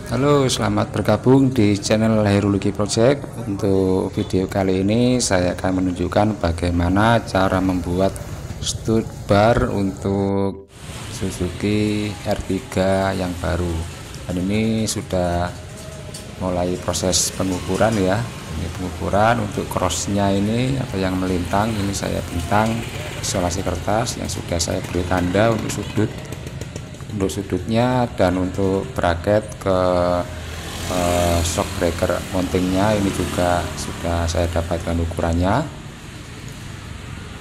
Halo, selamat bergabung di channel Hairuluki Project. Untuk video kali ini saya akan menunjukkan bagaimana cara membuat stud bar untuk Suzuki R3 yang baru. Dan ini sudah mulai proses pengukuran ya. Ini pengukuran untuk crossnya ini atau yang melintang ini saya bentang isolasi kertas yang sudah saya beri tanda untuk sudutnya, dan untuk bracket ke shock breaker mountingnya ini juga sudah saya dapatkan ukurannya.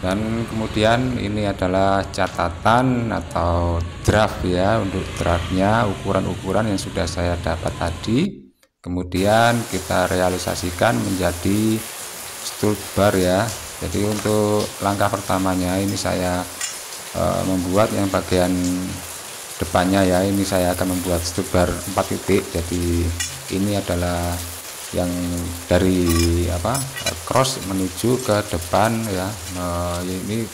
Dan kemudian ini adalah catatan atau draft ya, untuk draftnya ukuran-ukuran yang sudah saya dapat tadi, kemudian kita realisasikan menjadi stud bar ya. Jadi untuk langkah pertamanya ini saya membuat yang bagian depannya ya. Ini saya akan membuat stud bar 4 titik. Jadi ini adalah yang dari cross menuju ke depan ya. Ini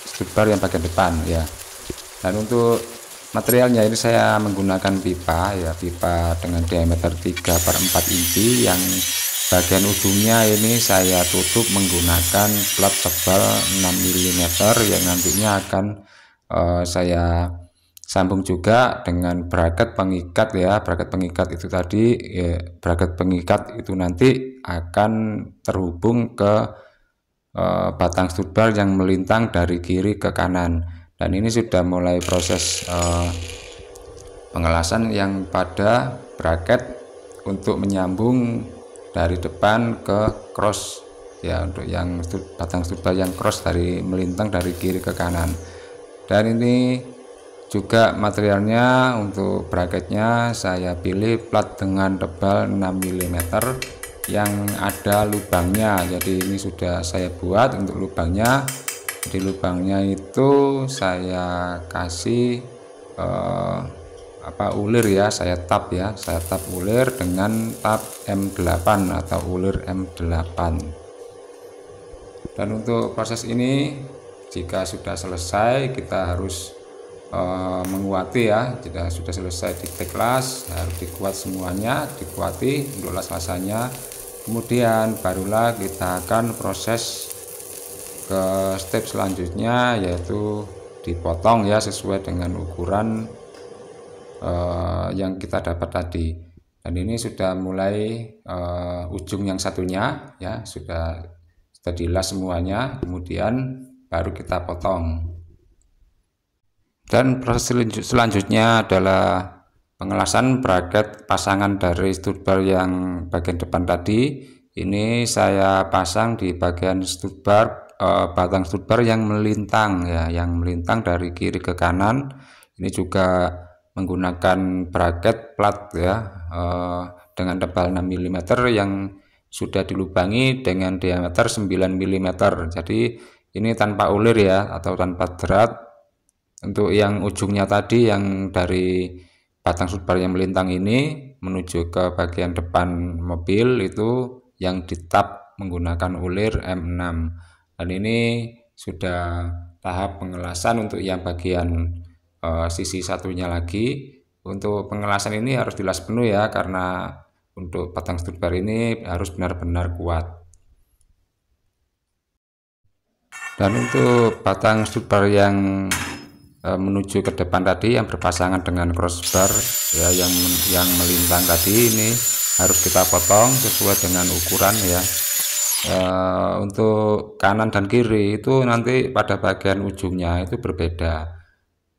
stud bar yang bagian depan ya. Dan untuk materialnya ini saya menggunakan pipa ya, pipa dengan diameter 3/4 inci yang bagian ujungnya ini saya tutup menggunakan plat tebal 6 mm yang nantinya akan saya sambung juga dengan bracket pengikat ya. Bracket pengikat itu tadi ya, bracket pengikat itu nanti akan terhubung ke batang stud bar yang melintang dari kiri ke kanan. Dan ini sudah mulai proses pengelasan yang pada bracket untuk menyambung dari depan ke cross ya, untuk yang batang stud bar yang cross dari melintang dari kiri ke kanan. Dan ini juga materialnya untuk bracketnya saya pilih plat dengan tebal 6 mm yang ada lubangnya. Jadi ini sudah saya buat untuk lubangnya. Di lubangnya itu saya kasih ulir ya, saya tap ulir dengan tap M8 atau ulir M8. Dan untuk proses ini jika sudah selesai kita harus menguati ya. Jika sudah selesai di take las harus dikuat semuanya, dikuati untuk las-lasannya. Kemudian barulah kita akan proses ke step selanjutnya, yaitu dipotong ya sesuai dengan ukuran yang kita dapat tadi. Dan ini sudah mulai ujung yang satunya ya, sudah dilas semuanya, kemudian baru kita potong. Dan proses selanjutnya adalah pengelasan bracket pasangan dari stud bar yang bagian depan tadi. Ini saya pasang di bagian stud bar, batang stud bar yang melintang ya, yang melintang dari kiri ke kanan. Ini juga menggunakan bracket plat ya, dengan tebal 6 mm yang sudah dilubangi dengan diameter 9 mm. Jadi ini tanpa ulir ya, atau tanpa drat. Untuk yang ujungnya tadi yang dari batang stud bar yang melintang ini menuju ke bagian depan mobil itu yang ditap menggunakan ulir M6. Dan ini sudah tahap pengelasan untuk yang bagian sisi satunya lagi. Untuk pengelasan ini harus dilas penuh ya, karena untuk batang stud bar ini harus benar-benar kuat. Dan untuk batang stud bar yang menuju ke depan tadi yang berpasangan dengan crossbar ya, yang melintang tadi, ini harus kita potong sesuai dengan ukuran ya. Untuk kanan dan kiri itu nanti pada bagian ujungnya itu berbeda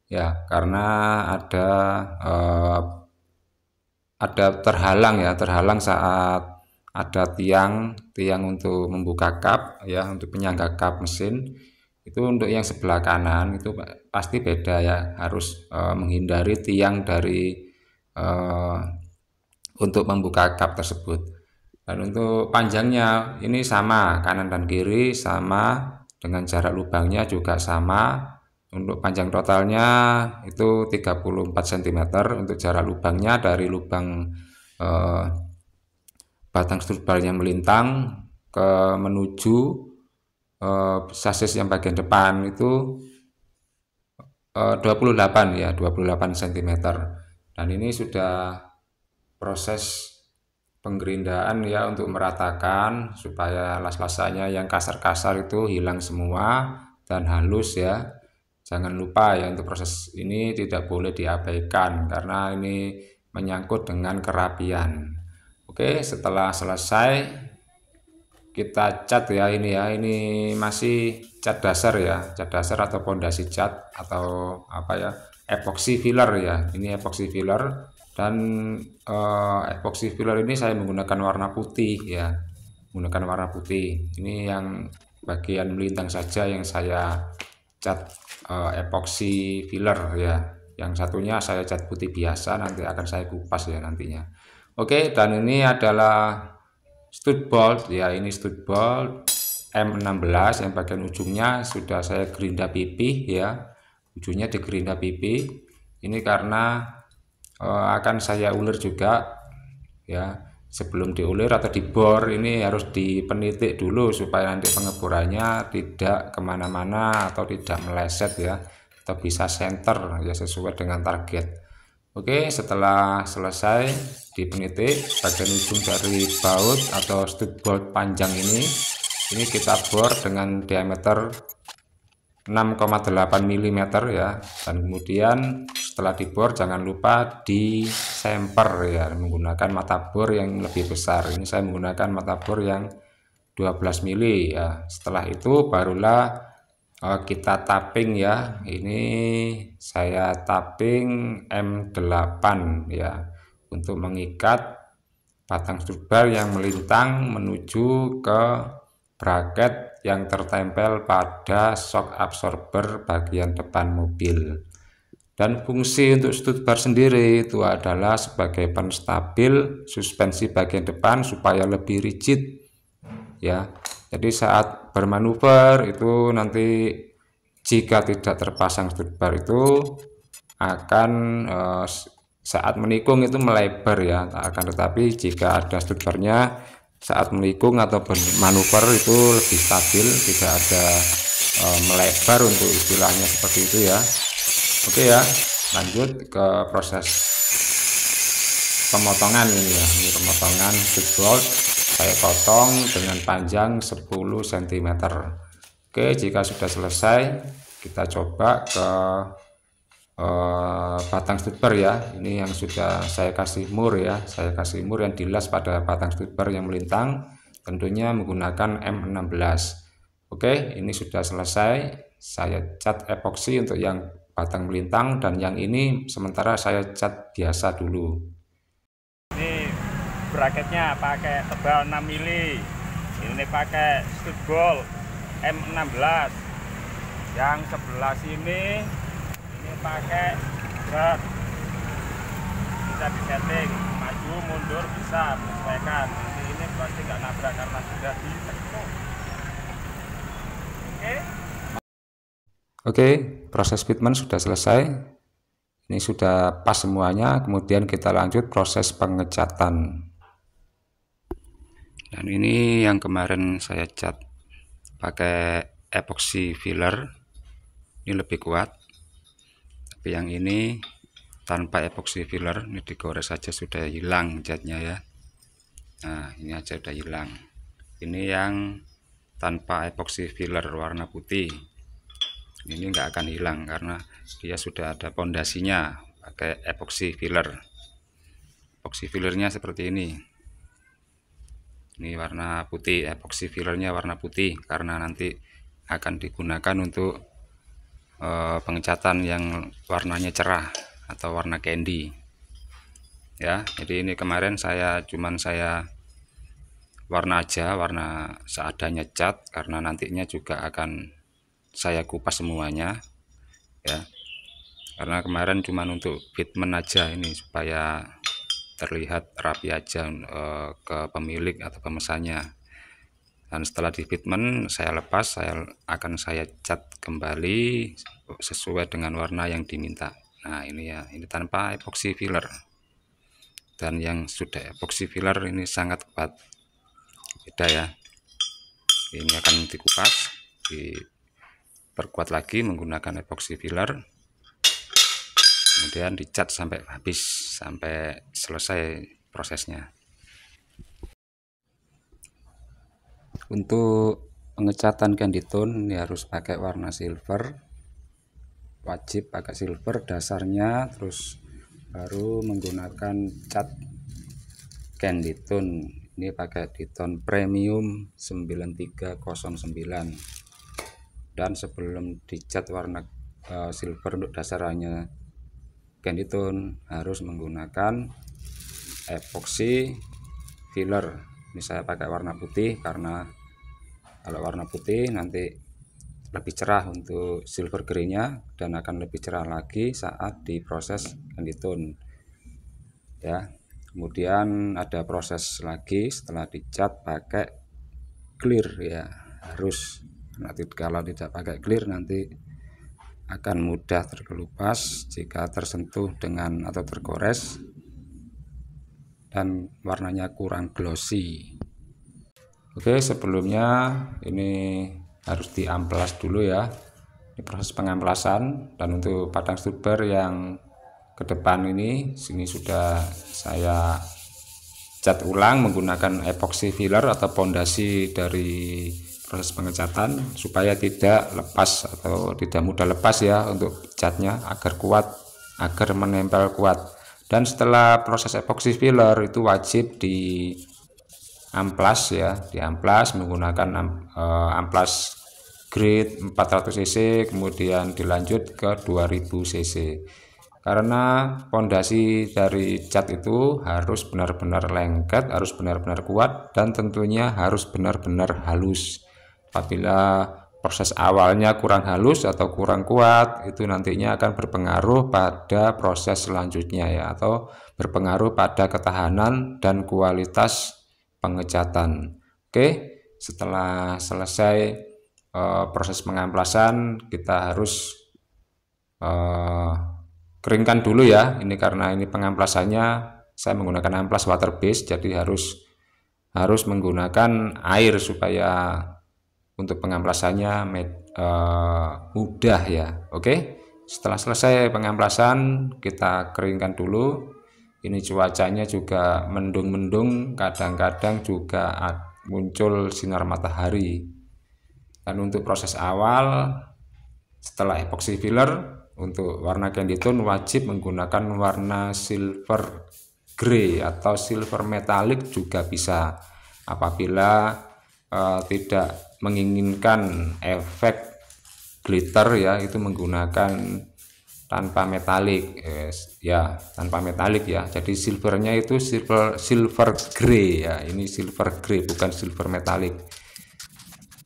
ya, karena ada terhalang saat ada tiang untuk membuka kap ya, untuk penyangga kap mesin. Itu untuk yang sebelah kanan itu pasti beda ya, harus menghindari tiang dari untuk membuka kap tersebut. Dan untuk panjangnya ini sama, kanan dan kiri sama, dengan jarak lubangnya juga sama. Untuk panjang totalnya itu 34 cm untuk jarak lubangnya dari lubang batang stud bar yang melintang ke menuju sasis yang bagian depan itu 28 cm. Dan ini sudah proses penggerindaan ya, untuk meratakan supaya las-lasannya yang kasar-kasar itu hilang semua dan halus ya. Jangan lupa ya, untuk proses ini tidak boleh diabaikan karena ini menyangkut dengan kerapian. Oke, setelah selesai kita cat ya, ini masih cat dasar ya, cat dasar atau pondasi cat atau apa ya, epoxy filler ya, ini epoxy filler. Dan epoxy filler ini saya menggunakan warna putih ya, menggunakan warna putih. Ini yang bagian melintang saja yang saya cat epoxy filler ya, yang satunya saya cat putih biasa, nanti akan saya kupas ya nantinya. Oke, dan ini adalah stud bolt ya, ini stud bolt M16 yang bagian ujungnya sudah saya gerinda pipih ya, ujungnya digerinda pipih. Ini karena akan saya ulir juga ya. Sebelum diulir atau dibor ini harus dipenitik dulu supaya nanti pengeborannya tidak kemana-mana atau tidak meleset ya, atau bisa center ya sesuai dengan target. Oke, setelah selesai dipenitik bagian ujung dari baut atau stud bolt panjang ini kita bor dengan diameter 6,8 mm ya, dan kemudian setelah dibor jangan lupa disemper ya, menggunakan mata bor yang lebih besar. Ini saya menggunakan mata bor yang 12 mili ya. Setelah itu barulah kita tapping ya, ini saya tapping M8 ya, untuk mengikat batang stud bar yang melintang menuju ke bracket yang tertempel pada shock absorber bagian depan mobil. Dan fungsi untuk stud bar sendiri itu adalah sebagai penstabil suspensi bagian depan supaya lebih rigid ya. Jadi saat bermanuver itu nanti jika tidak terpasang stud bar itu akan saat menikung itu melebar ya, akan tetapi jika ada stud barnya saat menikung atau bermanuver itu lebih stabil, tidak ada melebar untuk istilahnya seperti itu ya. Oke ya, lanjut ke proses pemotongan ini ya. Ini pemotongan stud bolt saya potong dengan panjang 10 cm. Oke, jika sudah selesai kita coba ke batang stud bar ya. Ini yang sudah saya kasih mur ya, saya kasih mur yang dilas pada batang stud bar yang melintang, tentunya menggunakan M16. Oke, ini sudah selesai. Saya cat epoxy untuk yang batang melintang, dan yang ini sementara saya cat biasa dulu. Ini bracketnya pakai tebal 6 mili, ini pakai stud bolt M16. Yang sebelah sini pakai berat, bisa disetting maju mundur, bisa menyesuaikan. Nanti ini pasti nggak nabrak karena sudah ditekuk. Oke, proses fitment sudah selesai. Ini sudah pas semuanya. Kemudian kita lanjut proses pengecatan. Dan ini yang kemarin saya cat pakai epoxy filler, ini lebih kuat. Tapi yang ini tanpa epoxy filler, ini digores saja sudah hilang catnya ya. Nah, ini aja udah hilang. Ini yang tanpa epoxy filler warna putih, ini nggak akan hilang karena dia sudah ada pondasinya pakai epoxy filler. Epoxy fillernya seperti ini warna putih, epoxy fillernya warna putih karena nanti akan digunakan untuk pengecatan yang warnanya cerah atau warna candy ya. Jadi ini kemarin saya warna aja, warna seadanya cat, karena nantinya juga akan saya kupas semuanya ya, karena kemarin cuman untuk fitment aja ini supaya terlihat rapi aja ke pemilik atau pemesannya. Dan setelah di fitment saya lepas, saya cat kembali sesuai dengan warna yang diminta. Nah ini ya, ini tanpa epoxy filler, dan yang sudah epoxy filler ini sangat kuat, beda ya. Ini akan dikupas, diperkuat lagi menggunakan epoxy filler, kemudian dicat sampai habis, sampai selesai prosesnya. Untuk pengecatan candy tone ini harus pakai warna silver, wajib pakai silver dasarnya, terus baru menggunakan cat candy tone ini pakai di tone premium 9309. Dan sebelum dicat warna silver untuk dasarannya candy tone harus menggunakan epoxy filler. Ini saya pakai warna putih karena kalau warna putih nanti lebih cerah untuk silver grey-nya dan akan lebih cerah lagi saat diproses candy tone ya. Kemudian ada proses lagi setelah dicat pakai clear ya, harus. Nanti kalau tidak pakai clear nanti akan mudah terkelupas jika tersentuh dengan atau tergores dan warnanya kurang glossy. Oke, sebelumnya ini harus diamplas dulu ya. Ini proses pengamplasan, dan untuk padang stuber yang ke depan ini sini sudah saya cat ulang menggunakan epoxy filler atau pondasi dari proses pengecatan supaya tidak lepas atau tidak mudah lepas ya untuk catnya, agar kuat, agar menempel kuat. Dan setelah proses epoxy filler itu wajib di amplas ya, diamplas menggunakan amplas grade 400 cc, kemudian dilanjut ke 2000 cc. Karena pondasi dari cat itu harus benar-benar lengket, harus benar-benar kuat, dan tentunya harus benar-benar halus. Apabila proses awalnya kurang halus atau kurang kuat, itu nantinya akan berpengaruh pada proses selanjutnya ya, atau berpengaruh pada ketahanan dan kualitas pengecatan. Oke, setelah selesai proses pengamplasan, kita harus keringkan dulu ya. Ini karena ini pengamplasannya saya menggunakan amplas water base, jadi harus menggunakan air supaya untuk pengamplasannya mudah ya. Oke, setelah selesai pengamplasan kita keringkan dulu. Ini cuacanya juga mendung-mendung, kadang-kadang juga muncul sinar matahari. Dan untuk proses awal setelah epoxy filler, untuk warna candy tone wajib menggunakan warna silver grey atau silver metallic juga bisa. Apabila tidak menginginkan efek glitter ya, itu menggunakan tanpa metalik ya, tanpa metalik ya. Jadi silvernya itu silver grey ya, ini silver grey bukan silver metallic.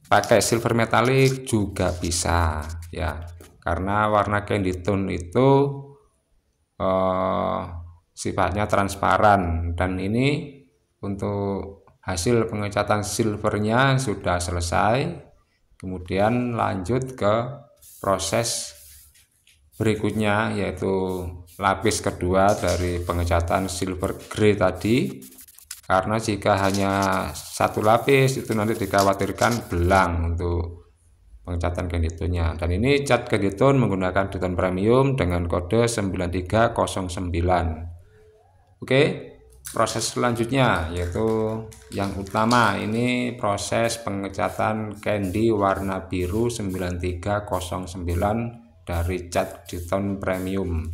Pakai silver metallic juga bisa ya, karena warna candy tone itu sifatnya transparan. Dan ini untuk hasil pengecatan silvernya sudah selesai. Kemudian lanjut ke proses berikutnya, yaitu lapis kedua dari pengecatan silver grey tadi. Karena jika hanya satu lapis itu nanti dikhawatirkan belang untuk pengecatan candy tone-nya. Dan ini cat candy tone menggunakan tone premium dengan kode 9309. Oke, proses selanjutnya yaitu yang utama, ini proses pengecatan candy warna biru 9309 dari cat tone premium.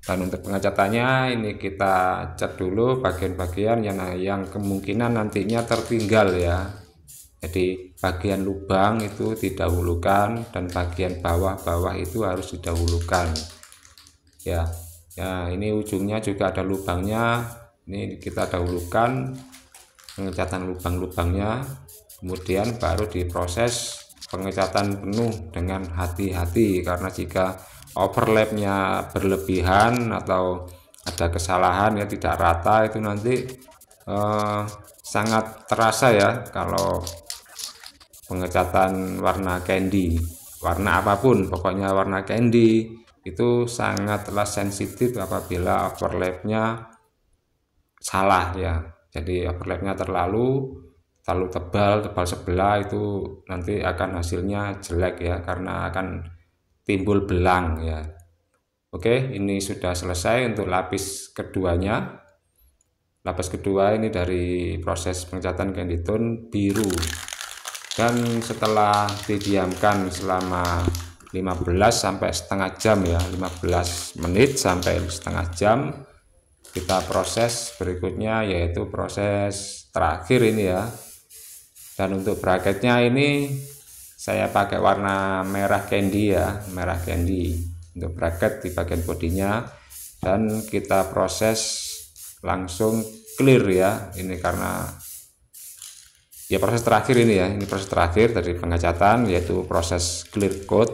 Dan untuk pengecatannya ini kita cat dulu bagian-bagian yang kemungkinan nantinya tertinggal ya. Jadi bagian lubang itu didahulukan dan bagian bawah-bawah itu harus didahulukan ya. Ya, ini ujungnya juga ada lubangnya, ini kita dahulukan pengecatan lubang-lubangnya, kemudian baru diproses pengecatan penuh dengan hati-hati. Karena jika overlapnya berlebihan atau ada kesalahan ya, tidak rata, itu nanti sangat terasa ya kalau pengecatan warna candy, warna apapun, pokoknya warna candy itu sangatlah sensitif apabila overlapnya salah ya. Jadi overlapnya terlalu tebal sebelah, itu nanti akan hasilnya jelek ya, karena akan timbul belang ya. Oke, ini sudah selesai untuk lapis keduanya. Lapis kedua ini dari proses pengecatan candy tone biru, dan setelah didiamkan selama 15 sampai setengah jam ya, 15 menit sampai setengah jam, kita proses berikutnya yaitu proses terakhir ini ya. Dan untuk bracketnya ini saya pakai warna merah candy ya, merah candy untuk bracket di bagian bodinya, dan kita proses langsung clear ya. Ini karena ya proses terakhir ini ya, ini proses terakhir dari pengecatan yaitu proses clear coat.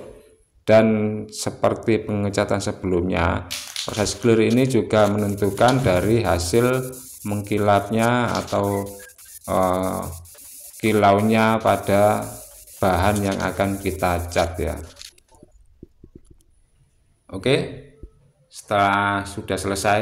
Dan seperti pengecatan sebelumnya, proses clear ini juga menentukan dari hasil mengkilapnya atau kilaunya pada bahan yang akan kita cat ya. Oke, setelah sudah selesai,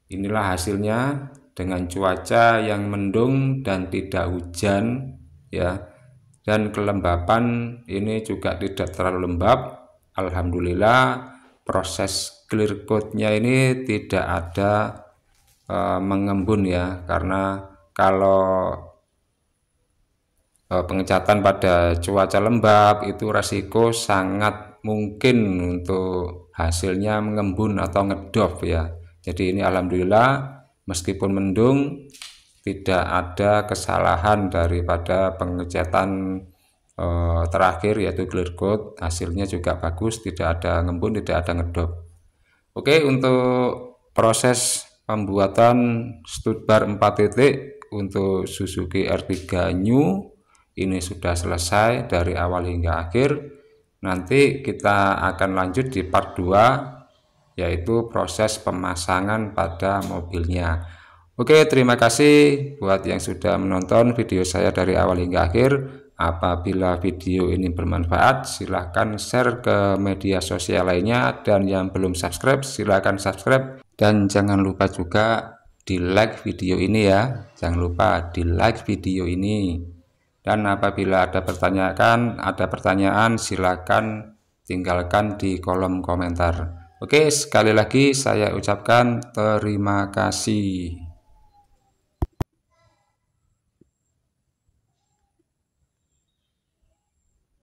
inilah hasilnya dengan cuaca yang mendung dan tidak hujan ya, dan kelembapan ini juga tidak terlalu lembab. Alhamdulillah, proses clear coatnya ini tidak ada mengembun ya, karena kalau pengecatan pada cuaca lembab itu resiko sangat mungkin untuk hasilnya mengembun atau ngedop ya. Jadi ini alhamdulillah meskipun mendung tidak ada kesalahan daripada pengecatan terakhir yaitu clear coat. Hasilnya juga bagus, tidak ada ngembun, tidak ada ngedop. Oke, untuk proses pembuatan stud bar 4 titik untuk Suzuki R3 New ini sudah selesai dari awal hingga akhir. Nanti kita akan lanjut di part 2 yaitu proses pemasangan pada mobilnya. Oke, terima kasih buat yang sudah menonton video saya dari awal hingga akhir. Apabila video ini bermanfaat, silahkan share ke media sosial lainnya, dan yang belum subscribe silahkan subscribe, dan jangan lupa juga di like video ini ya, jangan lupa di like video ini. Dan apabila ada pertanyaan silahkan tinggalkan di kolom komentar. Oke, sekali lagi saya ucapkan terima kasih.